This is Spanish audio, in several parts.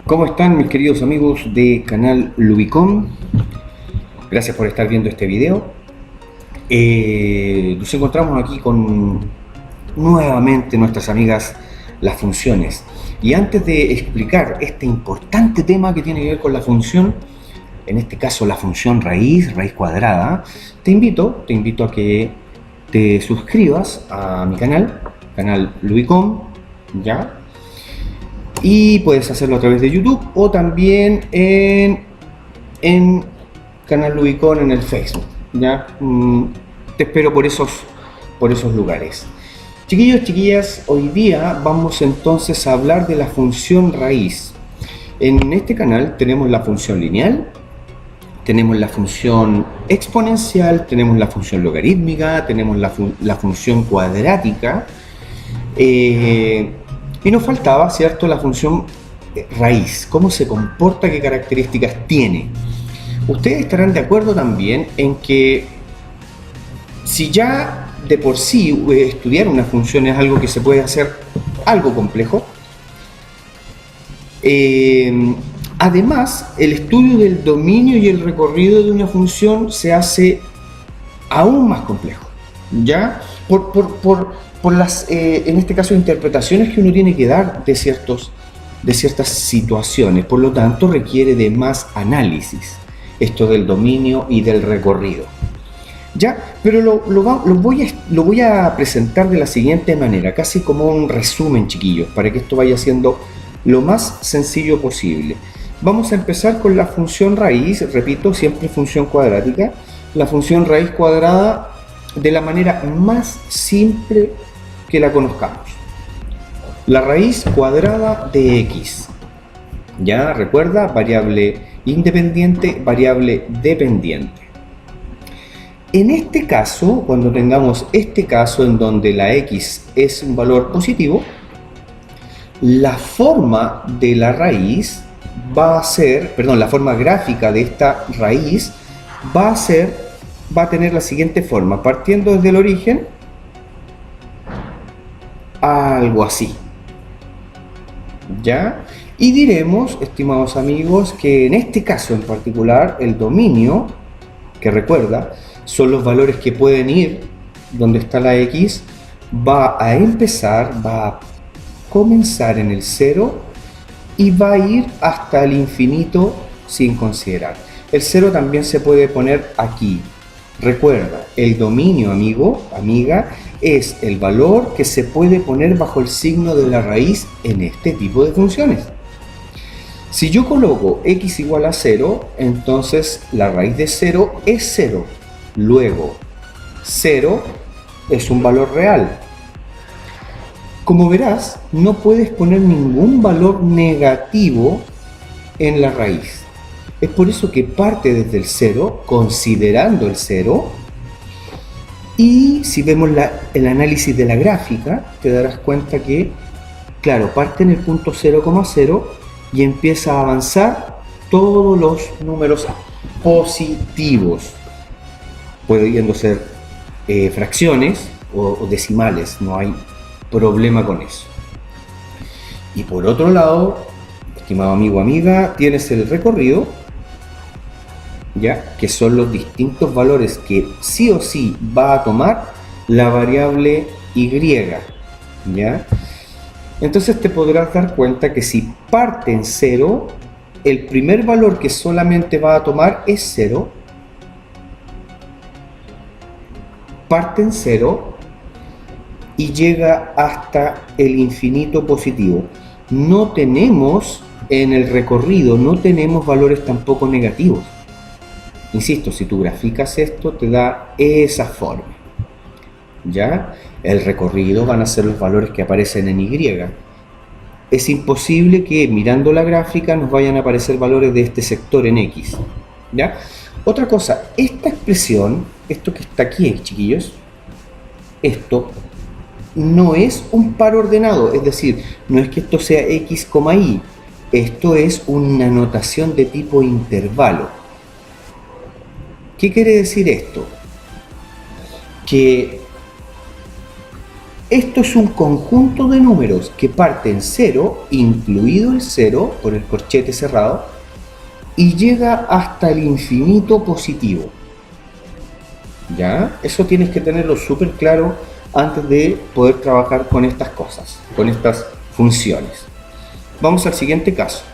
¿Cómo están mis queridos amigos de canal Lubicon? Gracias por estar viendo este video. Nos encontramos aquí con nuevamente nuestras amigas las funciones. Y antes de explicar este importante tema que tiene que ver con la función, en este caso la función raíz cuadrada, te invito a que te suscribas a mi canal Lubicon, ¿ya? Y puedes hacerlo a través de YouTube o también en canal Lubicon en el Facebook, ¿ya? Te espero por esos lugares. Chiquillos, chiquillas, hoy día vamos entonces a hablar de la función raíz. En este canal tenemos la función lineal, tenemos la función exponencial, tenemos la función logarítmica, tenemos la función cuadrática, y nos faltaba, ¿cierto?, la función raíz. ¿Cómo se comporta? ¿Qué características tiene? Ustedes estarán de acuerdo también en que si ya de por sí estudiar una función es algo que se puede hacer algo complejo, además el estudio del dominio y el recorrido de una función se hace aún más complejo, ¿ya? Por las, en este caso, interpretaciones que uno tiene que dar de ciertas situaciones. Por lo tanto, requiere de más análisis, esto del dominio y del recorrido. ¿Ya? Pero lo voy a presentar de la siguiente manera, casi como un resumen, chiquillos, para que esto vaya siendo lo más sencillo posible. Vamos a empezar con la función raíz, repito, siempre función cuadrática. La función raíz cuadrada de la manera más simple que la conozcamos. La raíz cuadrada de x. Ya recuerda, variable independiente, variable dependiente. En este caso, cuando tengamos este caso en donde la x es un valor positivo, la forma de la raíz va a ser, perdón, la forma gráfica de esta raíz va a tener la siguiente forma, partiendo desde el origen, algo así, ¿ya? Y diremos, estimados amigos, que en este caso en particular, el dominio, que recuerda, son los valores que pueden ir donde está la x, va a comenzar en el 0 y va a ir hasta el infinito sin considerar. El 0 también se puede poner aquí. Recuerda, el dominio, amigo, amiga, es el valor que se puede poner bajo el signo de la raíz en este tipo de funciones. Si yo coloco x igual a 0, entonces la raíz de 0 es 0. Luego, 0 es un valor real. Como verás, no puedes poner ningún valor negativo en la raíz. Es por eso que parte desde el 0, considerando el 0, y si vemos el análisis de la gráfica, te darás cuenta que, claro, parte en el punto 0,0 y empieza a avanzar todos los números positivos, pudiendo ser fracciones o decimales, no hay problema con eso. Y por otro lado, estimado amigo o amiga, tienes el recorrido, ¿ya? Que son los distintos valores que sí o sí va a tomar la variable y, ¿ya? Entonces te podrás dar cuenta que si parte en 0, el primer valor que solamente va a tomar es 0, parte en 0 y llega hasta el infinito positivo. No tenemos en el recorrido, no tenemos valores tampoco negativos. Insisto, si tú graficas esto, te da esa forma, ¿ya? El recorrido van a ser los valores que aparecen en Y. Es imposible que mirando la gráfica nos vayan a aparecer valores de este sector en X, ¿ya? Otra cosa, esta expresión, esto que está aquí, chiquillos, esto no es un par ordenado, es decir, no es que esto sea X, Y, esto es una notación de tipo intervalo. ¿Qué quiere decir esto? Que Esto es un conjunto de números que parte en 0, incluido el 0, por el corchete cerrado, y llega hasta el infinito positivo. ¿Ya? Eso tienes que tenerlo súper claro antes de poder trabajar con estas cosas, con estas funciones. Vamos al siguiente caso.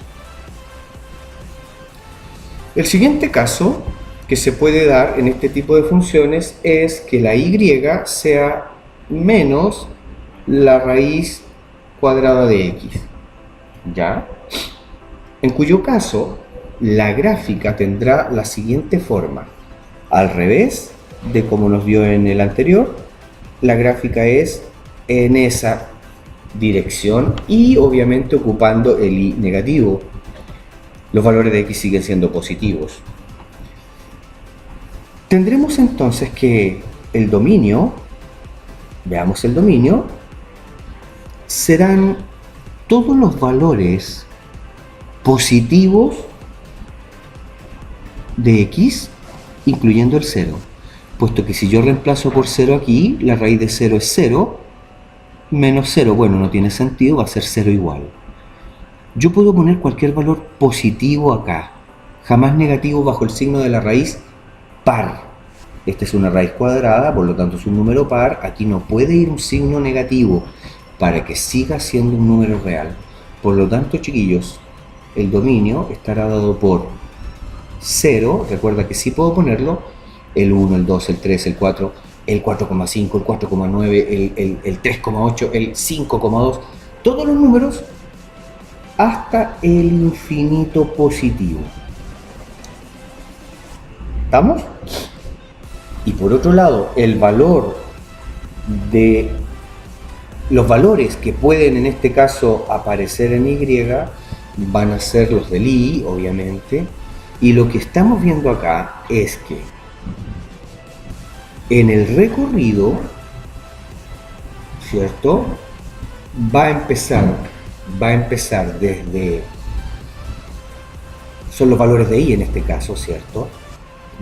El siguiente caso que se puede dar en este tipo de funciones es que la y sea menos la raíz cuadrada de x. ¿Ya? En cuyo caso, la gráfica tendrá la siguiente forma. Al revés de como nos dio en el anterior, la gráfica es en esa dirección y obviamente ocupando el y negativo. Los valores de x siguen siendo positivos. Tendremos entonces que el dominio, veamos el dominio, serán todos los valores positivos de x, incluyendo el 0. Puesto que si yo reemplazo por 0 aquí, la raíz de 0 es 0, menos 0, bueno, no tiene sentido, va a ser 0 igual. Yo puedo poner cualquier valor positivo acá, jamás negativo bajo el signo de la raíz par. Esta es una raíz cuadrada, por lo tanto es un número par. Aquí no puede ir un signo negativo para que siga siendo un número real. Por lo tanto, chiquillos, el dominio estará dado por 0, recuerda que sí puedo ponerlo, el 1, el 2, el 3, el 4, el 4,5, el 4,9, el 3,8, el 5,2, todos los números hasta el infinito positivo. ¿Estamos? Y por otro lado, el valor de los valores que pueden en este caso aparecer en y van a ser los del i, obviamente, y lo que estamos viendo acá es que en el recorrido, ¿cierto? Va a empezar desde, son los valores de i en este caso, ¿cierto?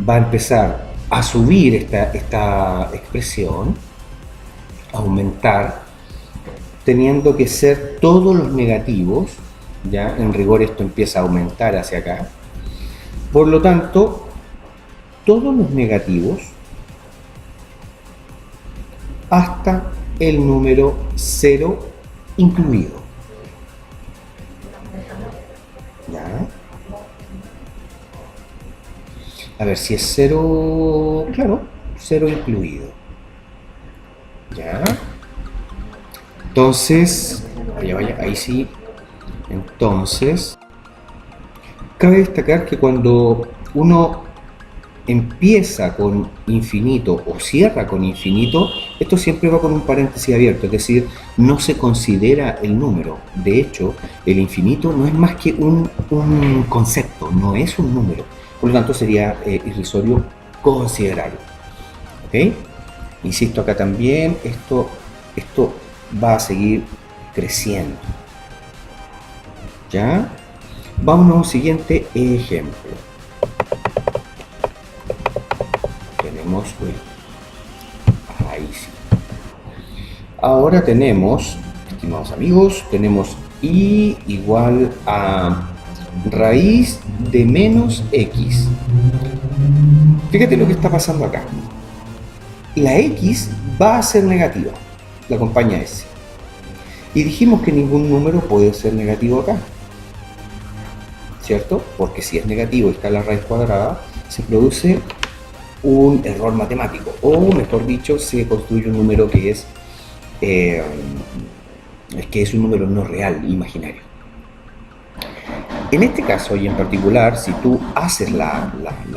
Va a empezar a subir esta expresión, a aumentar, teniendo que ser todos los negativos, ya en rigor esto empieza a aumentar hacia acá. Por lo tanto, todos los negativos hasta el número 0 incluido. ¿Ya? A ver si es 0, claro, 0 incluido. ¿Ya? Entonces, vaya, ahí sí. Entonces, cabe destacar que cuando uno empieza con infinito o cierra con infinito, esto siempre va con un paréntesis abierto, es decir, no se considera el número. De hecho, el infinito no es más que un concepto, no es un número. Por lo tanto, sería irrisorio considerarlo. ¿Ok? Insisto acá también, esto va a seguir creciendo. ¿Ya? Vamos a un siguiente ejemplo. Tenemos, ahí sí. Ahora tenemos, estimados amigos, tenemos y igual a raíz de menos x. Fíjate lo que está pasando acá. La x va a ser negativa, la acompaña s. Y dijimos que ningún número puede ser negativo acá, ¿cierto? Porque si es negativo y está la raíz cuadrada, se produce un error matemático, o mejor dicho, se construye un número que es un número no real, imaginario. En este caso y en particular, si tú haces la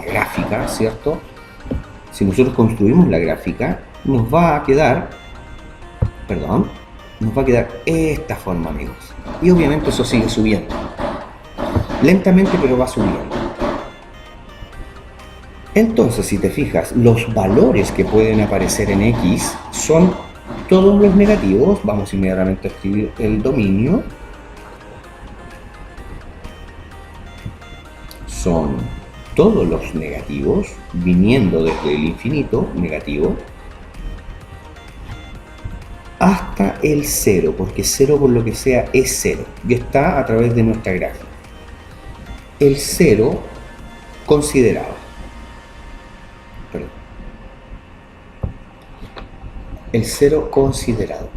gráfica, ¿cierto? Si nosotros construimos la gráfica, nos va a quedar esta forma, amigos. Y obviamente eso sigue subiendo. Lentamente, pero va subiendo. Entonces, si te fijas, los valores que pueden aparecer en x son todos los negativos. Vamos inmediatamente a escribir el dominio. Son todos los negativos, viniendo desde el infinito, negativo, hasta hasta el 0, porque 0 por lo que sea es 0 y está a través de nuestra gráfica. El 0 considerado. Perdón. El 0 considerado.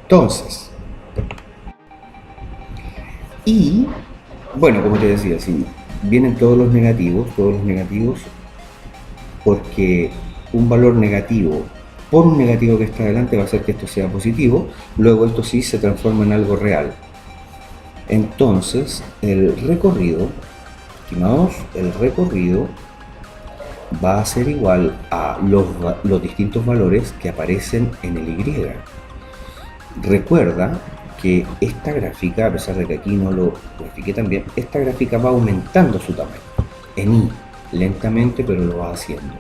Entonces, y bueno, como te decía, si vienen todos los negativos, porque un valor negativo por un negativo que está adelante va a hacer que esto sea positivo, luego esto sí se transforma en algo real. Entonces, el recorrido, estimados, el recorrido va a ser igual a los distintos valores que aparecen en el Y. Recuerda que esta gráfica, a pesar de que aquí no lo grafiqué también, esta gráfica va aumentando su tamaño en Y, lentamente, pero lo va haciendo.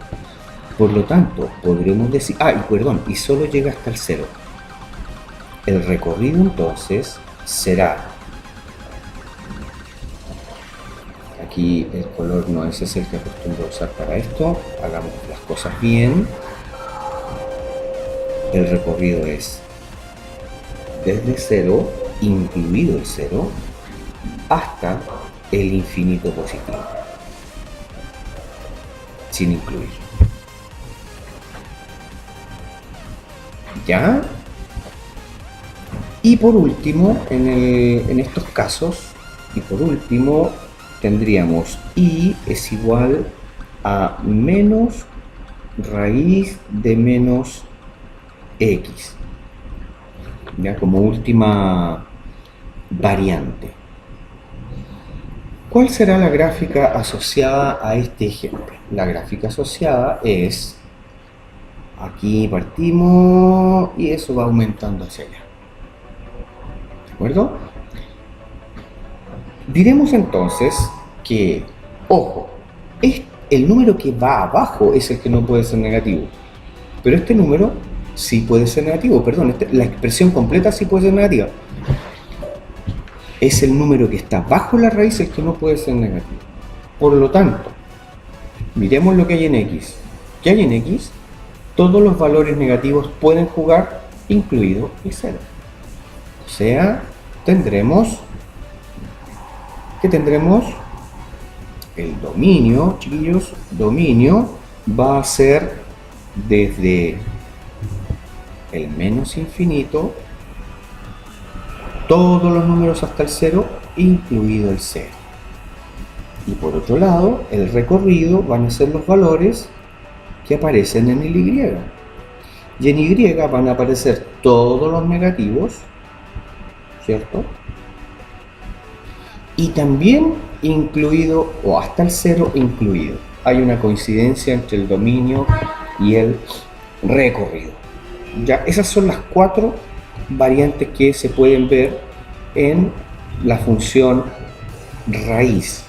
Por lo tanto, podremos decir, y solo llega hasta el 0. El recorrido entonces será, aquí el color no es ese el que acostumbro a usar para esto, hagamos las cosas bien. El recorrido es desde 0, incluido el 0, hasta el infinito positivo, sin incluir. ¿Ya? Y por último, en estos casos, tendríamos y es igual a menos raíz de menos x, ya como última variante. ¿Cuál será la gráfica asociada a este ejemplo? La gráfica asociada es, aquí partimos y eso va aumentando hacia allá. ¿De acuerdo? Diremos entonces que, ojo, el número que va abajo es el que no puede ser negativo, pero este número sí puede ser negativo, la expresión completa sí puede ser negativa. Es el número que está bajo la raíz el que no puede ser negativo. Por lo tanto, miremos lo que hay en X. ¿Qué hay en X? Todos los valores negativos pueden jugar, incluido el 0. O sea, tendremos el dominio, chiquillos, dominio va a ser desde el menos infinito, todos los números hasta el 0, incluido el 0. Y por otro lado, el recorrido van a ser los valores que aparecen en el Y. Y en Y van a aparecer todos los negativos, ¿cierto? Y también incluido, o hasta el 0 incluido. Hay una coincidencia entre el dominio y el recorrido. Ya, esas son las 4 variantes que se pueden ver en la función raíz.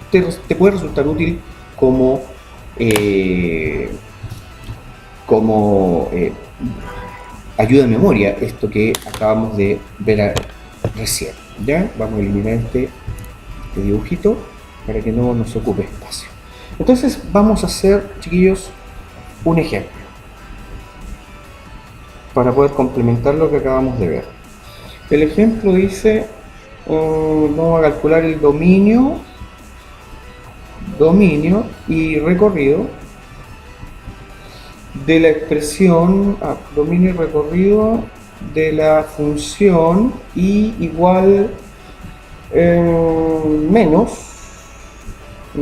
Te puede resultar útil como ayuda de memoria, esto que acabamos de ver recién. Ya, vamos a eliminar este dibujito para que no nos ocupe espacio. Entonces vamos a hacer, chiquillos, un ejemplo para poder complementar lo que acabamos de ver. El ejemplo dice, vamos a calcular el dominio y recorrido de la expresión, dominio y recorrido de la función y igual menos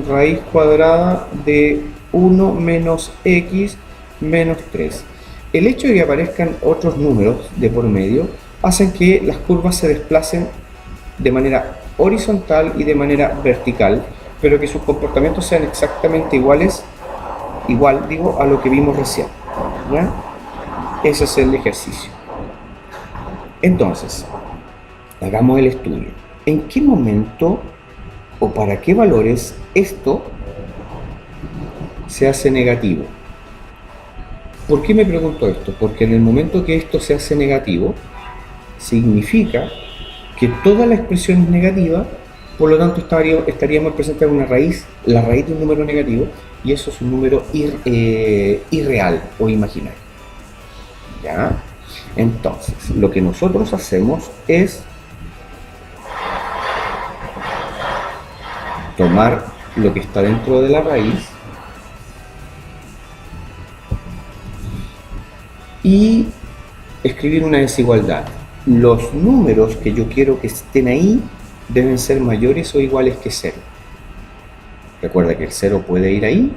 raíz cuadrada de 1 menos x menos 3. El hecho de que aparezcan otros números de por medio hacen que las curvas se desplacen de manera horizontal y de manera vertical, pero que sus comportamientos sean exactamente a lo que vimos recién, ¿ya? Ese es el ejercicio. Entonces, hagamos el estudio. ¿En qué momento o para qué valores esto se hace negativo? ¿Por qué me pregunto esto? Porque en el momento que esto se hace negativo, significa que toda la expresión es negativa, por lo tanto estaríamos presentando una raíz, la raíz de un número negativo, y eso es un número irreal o imaginario. ¿Ya? Entonces, lo que nosotros hacemos es tomar lo que está dentro de la raíz y escribir una desigualdad. Los números que yo quiero que estén ahí deben ser mayores o iguales que 0. Recuerda que el 0 puede ir ahí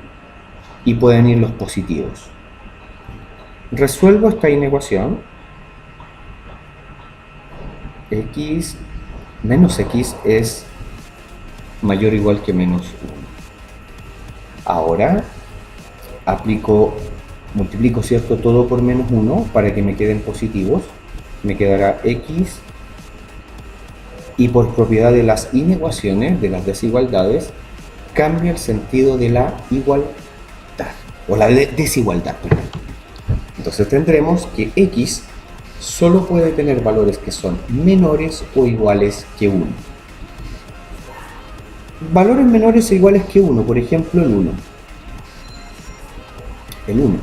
y pueden ir los positivos. Resuelvo esta inecuación. X menos X es mayor o igual que menos 1. Ahora multiplico, ¿cierto?, todo por menos 1 para que me queden positivos. Me quedará X y por propiedad de las inecuaciones, de las desigualdades, cambia el sentido de la igualdad o la desigualdad. Entonces tendremos que X solo puede tener valores que son menores o iguales que 1. Valores menores o iguales que 1, por ejemplo el 1. El 1.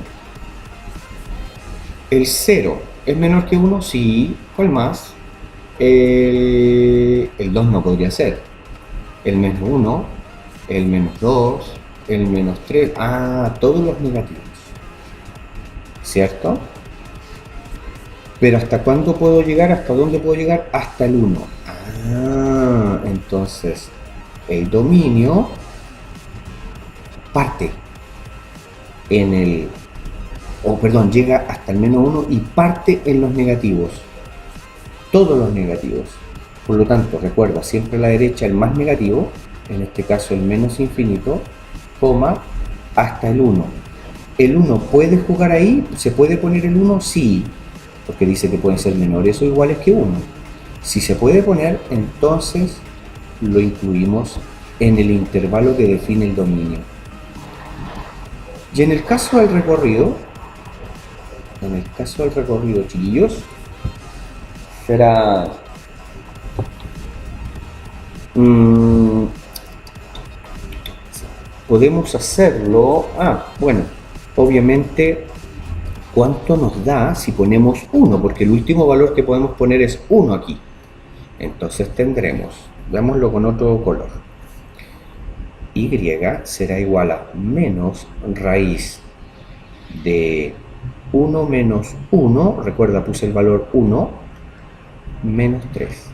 El 0 es menor que 1, sí. ¿Cuál más? El 2 no podría ser. El menos 1, el menos 2, el menos 3. Todos los negativos. ¿Cierto? Pero ¿hasta cuándo puedo llegar? ¿Hasta dónde puedo llegar? Hasta el 1. Entonces el dominio parte en el... llega hasta el menos 1 y parte en los negativos. Todos los negativos. Por lo tanto, recuerda, siempre a la derecha el más negativo, en este caso el menos infinito, coma, hasta el 1. ¿El 1 puede jugar ahí? ¿Se puede poner el 1? Sí, porque dice que pueden ser menores o iguales que 1. Si se puede poner, entonces lo incluimos en el intervalo que define el dominio. Y en el caso del recorrido, chiquillos, será podemos hacerlo, obviamente, ¿cuánto nos da si ponemos 1? Porque el último valor que podemos poner es 1 aquí. Entonces tendremos, veámoslo con otro color, y será igual a menos raíz de 1 menos 1, recuerda puse el valor 1, menos 3.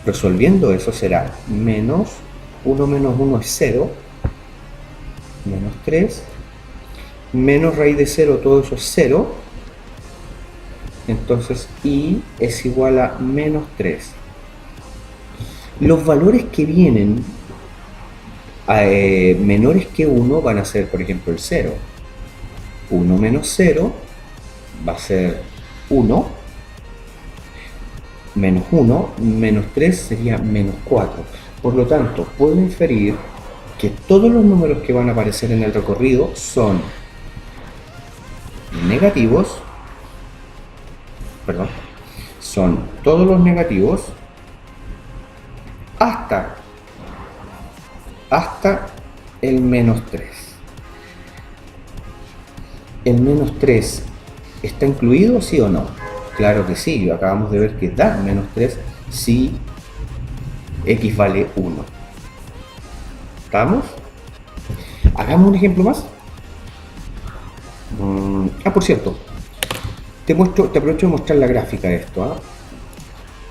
Resolviendo eso será menos 1 menos 1 es 0, menos 3, menos raíz de 0, todo eso es 0, entonces y es igual a menos 3. Los valores que vienen menores que 1 van a ser, por ejemplo, el 0. 1 menos 0 va a ser 1, menos 1, menos 3 sería menos 4. Por lo tanto, puedo inferir que todos los números que van a aparecer en el recorrido son negativos, son todos los negativos hasta el menos 3. ¿El menos 3 está incluido, sí o no? Claro que sí, acabamos de ver que da menos 3 si X vale 1. ¿Estamos? Hagamos un ejemplo más. Por cierto, te aprovecho de mostrar la gráfica de esto.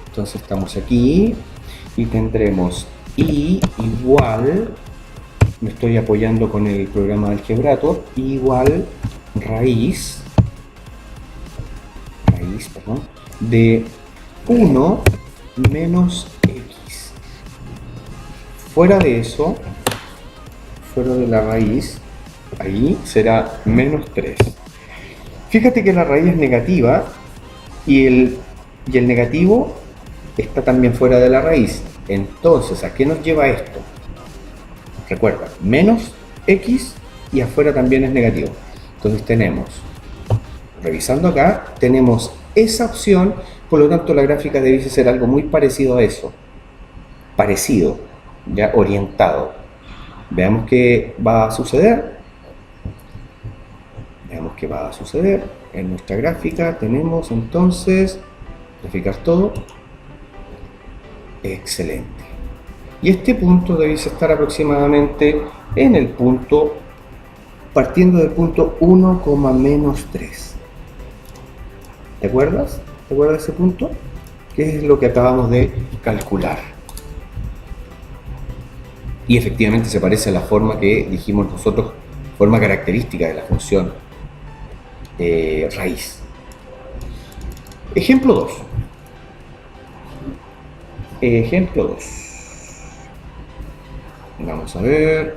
Entonces estamos aquí y tendremos y igual, me estoy apoyando con el programa de Algebrator, igual raíz de 1 menos X. Fuera de eso, fuera de la raíz, ahí será menos 3. Fíjate que la raíz es negativa y el negativo está también fuera de la raíz. Entonces, ¿a qué nos lleva esto? Recuerda, menos X y afuera también es negativo. Entonces tenemos, revisando acá, tenemos esa opción, por lo tanto la gráfica debiese ser algo muy parecido a eso. Parecido, ya orientado. Veamos qué va a suceder. en nuestra gráfica tenemos entonces, graficar todo, excelente. Y este punto debe estar aproximadamente en el punto, partiendo del punto 1,-3. ¿Te acuerdas? ¿Te acuerdas de ese punto? ¿Qué es lo que acabamos de calcular? Y efectivamente se parece a la forma que dijimos nosotros, forma característica de la función raíz. Ejemplo 2. Ejemplo 2. Vamos a ver.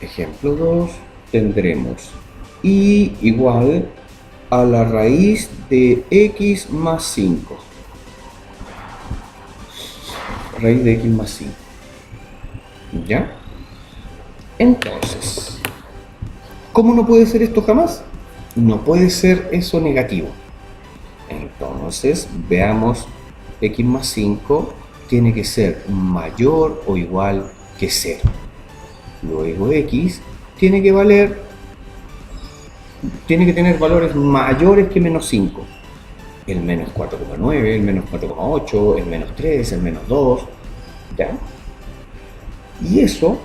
Ejemplo 2. Tendremos y igual a la raíz de x más 5. Raíz de x más 5. ¿Ya? Entonces, ¿cómo no puede ser esto jamás? No puede ser eso negativo. Entonces, veamos, x más 5 tiene que ser mayor o igual que 0. Luego x tiene que tener valores mayores que menos 5. El menos 4,9, el menos 4,8, el menos 3, el menos 2, ¿ya? Y eso,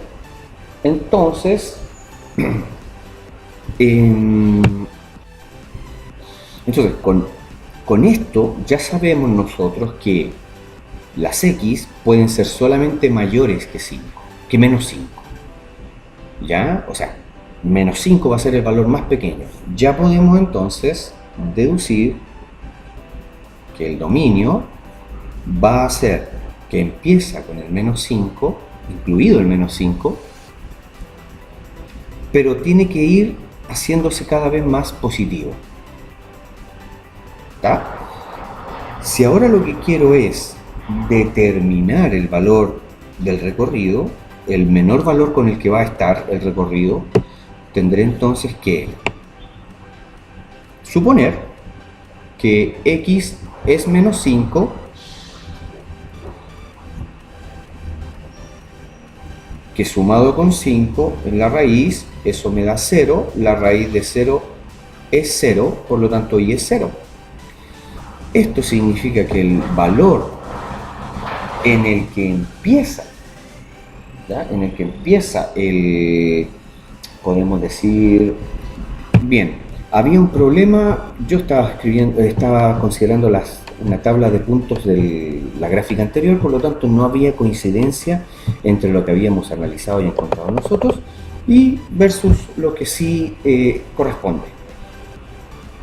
entonces, con esto ya sabemos nosotros que las x pueden ser solamente mayores que 5, que menos 5. ¿Ya? O sea, menos 5 va a ser el valor más pequeño. Ya podemos entonces deducir que el dominio va a ser que empieza con el menos 5, incluido el menos 5, pero tiene que ir haciéndose cada vez más positivo. ¿Está? Si ahora lo que quiero es determinar el valor del recorrido, el menor valor con el que va a estar el recorrido, tendré entonces que suponer que x es menos 5, que sumado con 5 en la raíz, eso me da 0, la raíz de 0 es 0, por lo tanto y es 0. Esto significa que el valor en el que empieza, ¿ya? En el que empieza podemos decir, bien, había un problema, yo estaba considerando una tabla de puntos de la gráfica anterior, por lo tanto no había coincidencia entre lo que habíamos analizado y encontrado nosotros y versus lo que sí corresponde.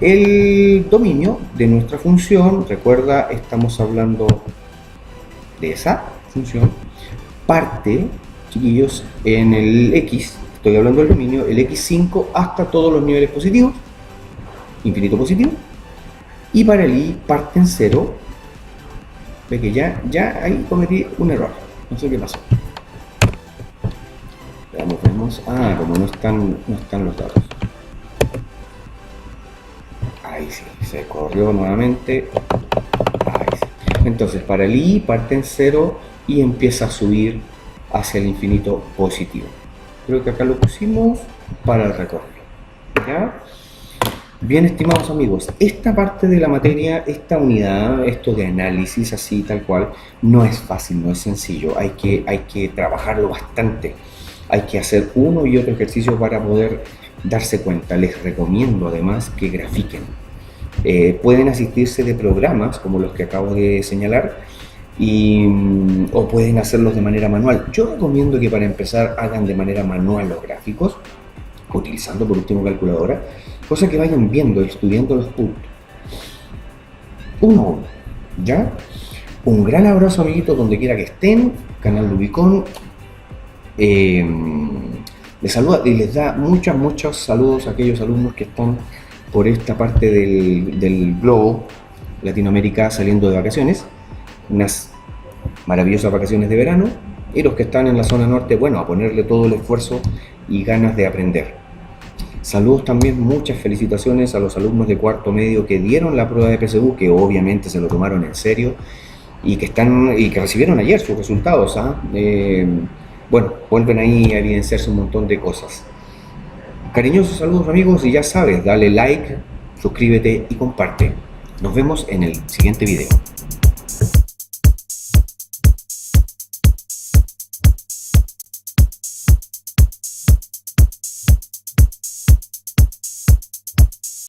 El dominio de nuestra función, recuerda, estamos hablando de esa función, parte, chiquillos, en el x, estoy hablando del dominio, el x5 hasta todos los niveles positivos, infinito positivo, y para el i parte en 0. Ve que ya ahí cometí un error, no sé qué pasó. Vemos, como no están los datos. Ahí sí, se corrió nuevamente. Ahí sí. Entonces, para el i parte en 0 y empieza a subir hacia el infinito positivo. Creo que acá lo pusimos para el recorrido. ¿Ya? Bien, estimados amigos, esta parte de la materia, esta unidad, esto de análisis así tal cual, no es fácil, no es sencillo. Hay que trabajarlo bastante. Hay que hacer uno y otro ejercicio para poder darse cuenta. Les recomiendo además que grafiquen. Pueden asistirse de programas como los que acabo de señalar o pueden hacerlos de manera manual. Yo recomiendo que para empezar hagan de manera manual los gráficos, utilizando por último calculadora, cosa que vayan viendo, estudiando los puntos. Uno a uno, ¿ya? Un gran abrazo, amiguitos, donde quiera que estén. Canal Rubicón les saluda y les da muchos saludos a aquellos alumnos que están por esta parte del globo, Latinoamérica, saliendo de vacaciones, unas maravillosas vacaciones de verano, y los que están en la zona norte, bueno, a ponerle todo el esfuerzo y ganas de aprender. Saludos también, muchas felicitaciones a los alumnos de cuarto medio que dieron la prueba de PSU, que obviamente se lo tomaron en serio y que recibieron ayer sus resultados. bueno, vuelven ahí a evidenciarse un montón de cosas. Cariñosos saludos amigos y ya sabes, dale like, suscríbete y comparte. Nos vemos en el siguiente video.